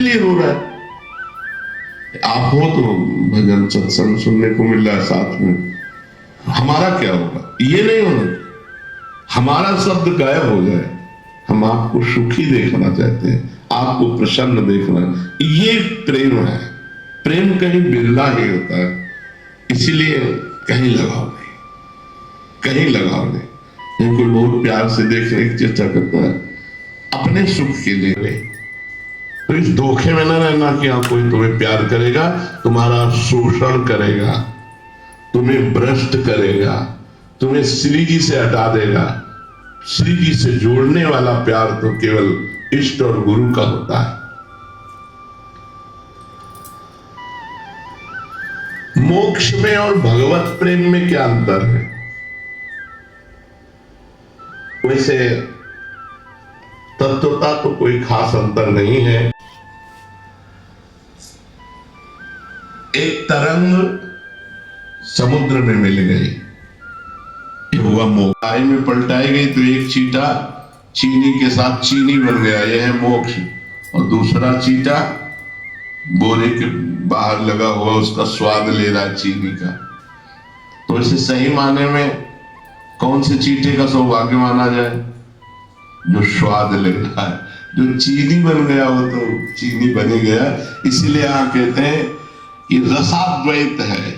लिए रो रहा है। आप हो तो भजन सत्संग सुनने को मिल रहा है साथ में, हमारा क्या होगा? ये नहीं होना, हमारा शब्द गायब हो जाए। हम आपको सुखी देखना चाहते हैं, आपको प्रसन्न देखना, ये प्रेम है। प्रेम कहीं बिरला ही होता है, इसीलिए कहीं लगाव नहीं, कहीं लगाव नहीं। कोई बहुत प्यार से देखने की चेष्टा करता है अपने सुख के लिए, तो इस धोखे में न रहना कि हाँ कोई तुम्हें प्यार करेगा, तुम्हारा शोषण करेगा, तुम्हें भ्रष्ट करेगा, तुम्हें श्री जी से हटा देगा। श्री जी से जोड़ने वाला प्यार तो केवल इष्ट और गुरु का होता है। मोक्ष में और भगवत प्रेम में क्या अंतर है? वैसे तत्वता तो कोई खास अंतर नहीं है। एक तरंग समुद्र में मिल गई, ये हुआ मोक्ष। आई में पलटाई गई तो एक चींटा चीनी के साथ चीनी बन गया, यह है मोक्ष। और दूसरा चींटा बोरे के बाहर लगा हुआ उसका स्वाद ले रहा है चीनी का। तो इसे सही माने में कौन से चींटे का सौभाग्य माना जाए? जो स्वाद ले रहा है। जो चीनी बन गया वो तो चीनी बन ही गया। इसीलिए आप कहते हैं कि रसाद्वैत है।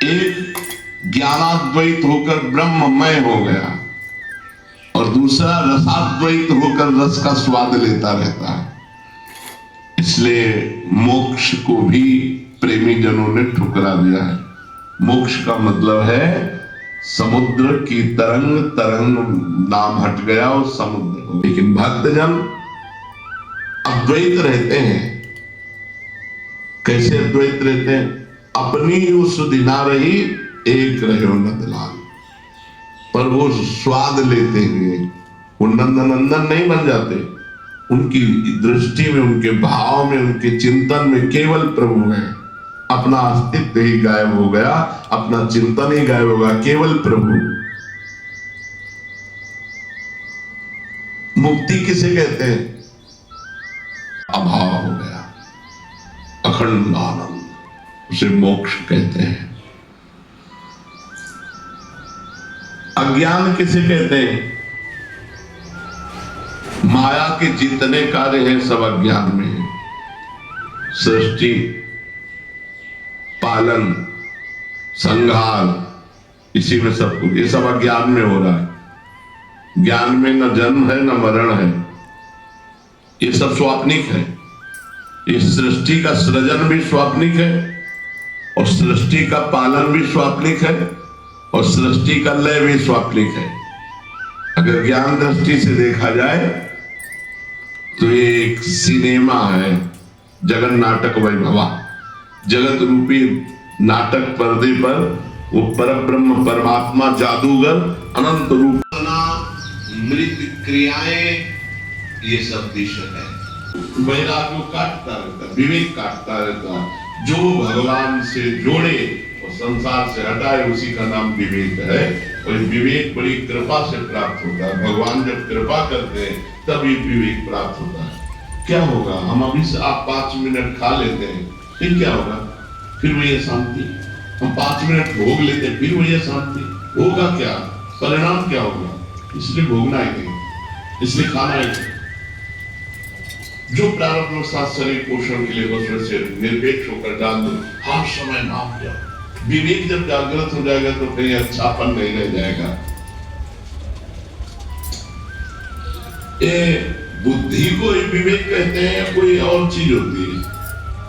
एक ज्ञानाद्वैत होकर ब्रह्ममय हो गया और दूसरा रसाद्वैत होकर रस का स्वाद लेता रहता है। इसलिए मोक्ष को भी प्रेमी जनों ने ठुकरा दिया है। मोक्ष का मतलब है समुद्र की तरंग, तरंग नाम हट गया और समुद्र हो। लेकिन भक्तजन अद्वैत रहते हैं। कैसे अद्वैत रहते हैं? अपनी उस दिना रही एक रहो नंदलाल, पर वो स्वाद लेते हुए वो नंदनंदन नहीं बन जाते। उनकी दृष्टि में, उनके भाव में, उनके चिंतन में केवल प्रभु है। अपना अस्तित्व ही गायब हो गया, अपना चिंतन ही गायब होगा, केवल प्रभु। मुक्ति किसे कहते हैं? अभाव हो गया, अखंड आनंद, उसे मोक्ष कहते हैं। अज्ञान किसे कहते हैं? माया के जितने कार्य हैं सब अज्ञान में है। सृष्टि, पालन, संहार, इसी में सब कुछ, ये सब अज्ञान में हो रहा है। ज्ञान में न जन्म है न मरण है, ये सब स्वाप्निक है। इस सृष्टि का सृजन भी स्वाप्निक है और सृष्टि का पालन भी स्वाप्निक है और सृष्टि का लय भी स्वाप्निक है। अगर ज्ञान दृष्टि से देखा जाए तो ये एक सिनेमा है, जगन नाटक वैभवा। जगत रूपी नाटक पर्दे पर वो परब्रह्म परमात्मा जादूगर अनंत रूप, मृत क्रियाएं, ये सब दिशा है। वैराग्य काटता रहता, विवेक काटता रहता। जो भगवान से जोड़े और संसार से हटाए, उसी का नाम विवेक है। और विवेक बड़ी कृपा से प्राप्त होता है। भगवान जब कृपा करते हैं तब ये विवेक प्राप्त होता है। क्या होगा? हम अभी से आप 5 मिनट खा लेते हैं, फिर क्या होगा? फिर वही शांति। हम 5 मिनट भोग लेते हैं, फिर वही शांति। होगा क्या? परिणाम क्या होगा? इसलिए भोगना ही नहीं, इसलिए खाना ही नहीं। जो प्रारब्ध साथ शरीर पोषण के लिए बस से निरपेक्ष होकर डाल दो, हर समय नाम लिया। विवेक जब जागृत हो जाएगा तो कहीं अच्छापन नहीं रह जाएगा। ये बुद्धि को विवेक कहते हैं या कोई और चीज होती है?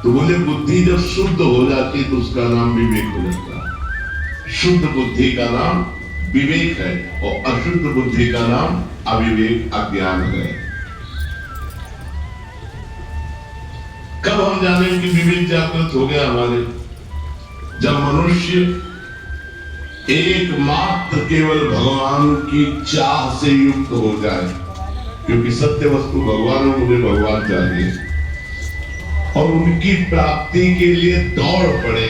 तो बोले बुद्धि जब शुद्ध हो जाती है तो उसका नाम विवेक हो जाता है। शुद्ध बुद्धि का नाम विवेक है और अशुद्ध बुद्धि का नाम अविवेक, अज्ञान है। कब हम जाने कि विवेक जागृत हो गया हमारे? जब मनुष्य एकमात्र केवल भगवान की चाह से युक्त हो जाए, क्योंकि सत्य वस्तु भगवान और मुझे भगवान चाहिए, और उनकी प्राप्ति के लिए दौड़ पड़े।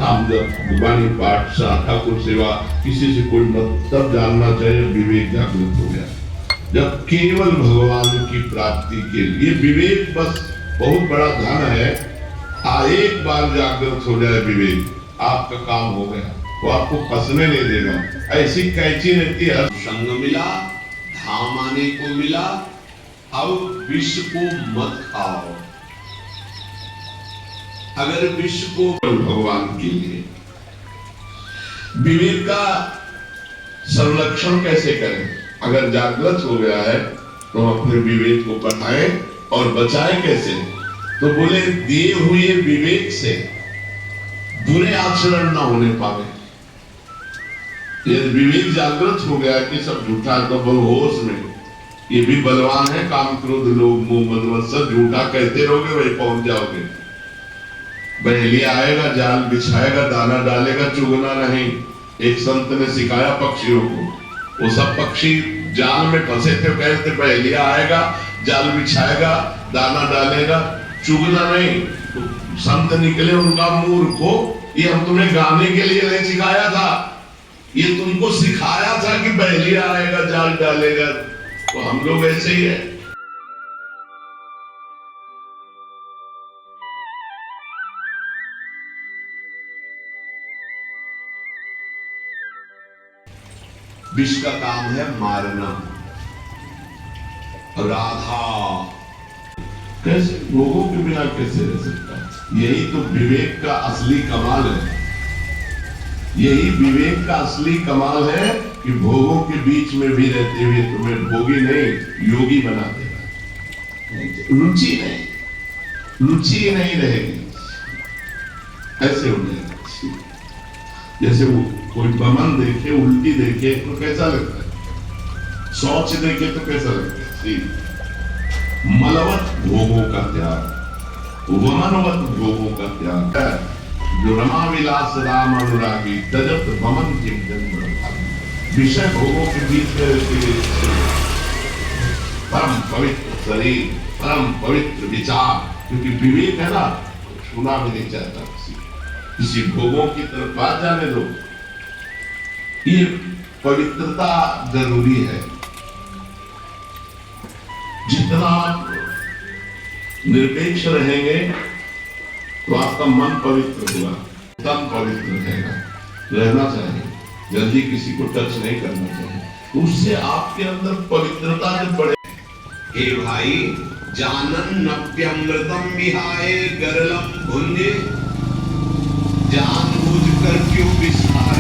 हम जब वाणी पाठ ठाकुर सेवा किसी से कोई मतलब जानना चाहिए, विवेक जागृत हो गया। जब केवल भगवान की प्राप्ति के लिए विवेक बस बहुत बड़ा धन है। एक बार जागृत हो जाए विवेक, आपका काम हो गया, वो आपको फंसने नहीं देगा। ऐसी कैची रहती है, संग मिला, धाम आने को मिला, अब विष को मत खाओ। अगर विष को भगवान के लिए, विवेक का संरक्षण कैसे करें? अगर जागृत हो गया है तो अपने विवेक को बढ़ाएं और बचाएं कैसे? तो बोले दिए हुए विवेक से बुरे आचरण ना होने पावे। ये विवेक जागृत हो गया कि सब झूठा, तो होश में ये भी बलवान है, काम क्रोध लोभ मोह मद मत्सर, झूठा कहते रहोगे वही पहुंच जाओगे। बहेलिया आएगा, जाल बिछाएगा, दाना डालेगा, चुगना नहीं। एक संत ने सिखाया पक्षियों को, वो सब पक्षी जाल में फंसे थे, कहते बहेलिया आएगा, जाल बिछाएगा, दाना डालेगा, चुगना नहीं। तो संत निकले, उनका मूर्खो, ये हम तुम्हें गाने के लिए नहीं सिखाया था, ये तुमको सिखाया था कि बहेलिया आएगा, जाल डालेगा। तो हम लोग ऐसे ही है। विष का काम है मारना। राधा कैसे भोगों के बिना कैसे रह सकता है? यही तो विवेक का असली कमाल है। यही विवेक का असली कमाल है कि भोगों के बीच में भी रहते हुए तुम्हें भोगी नहीं योगी बना देगा। रुचि नहीं रहेगी, ऐसे हो जाएगा। जैसे वो कोई बमन देखे, उल्टी देखे तो कैसा लगता है? शौच देखे तो कैसा लगता है? मलवत भोगों का त्याग, वमनवत भोगों का त्याग। जो रमा विलास राम अनुरागी, तजत वमन के जन्म। विषय भोगों के बीच में परम पवित्र शरीर, परम पवित्र विचार, क्योंकि विवेक है ना, छूना भी नहीं चाहता किसी भोगों की तरफ बात जाने दो। ये पवित्रता जरूरी है। जितना आप निरपेक्ष रहेंगे तो आपका मन पवित्र होगा, तन पवित्र रहेगा। रहना चाहिए, जल्दी किसी को टच नहीं करना चाहिए, उससे आपके अंदर पवित्रता से बढ़े। हे भाई, जानन नप्यमृतम विहाय गरलम भुंजे, जानबूझकर क्यों विस्तार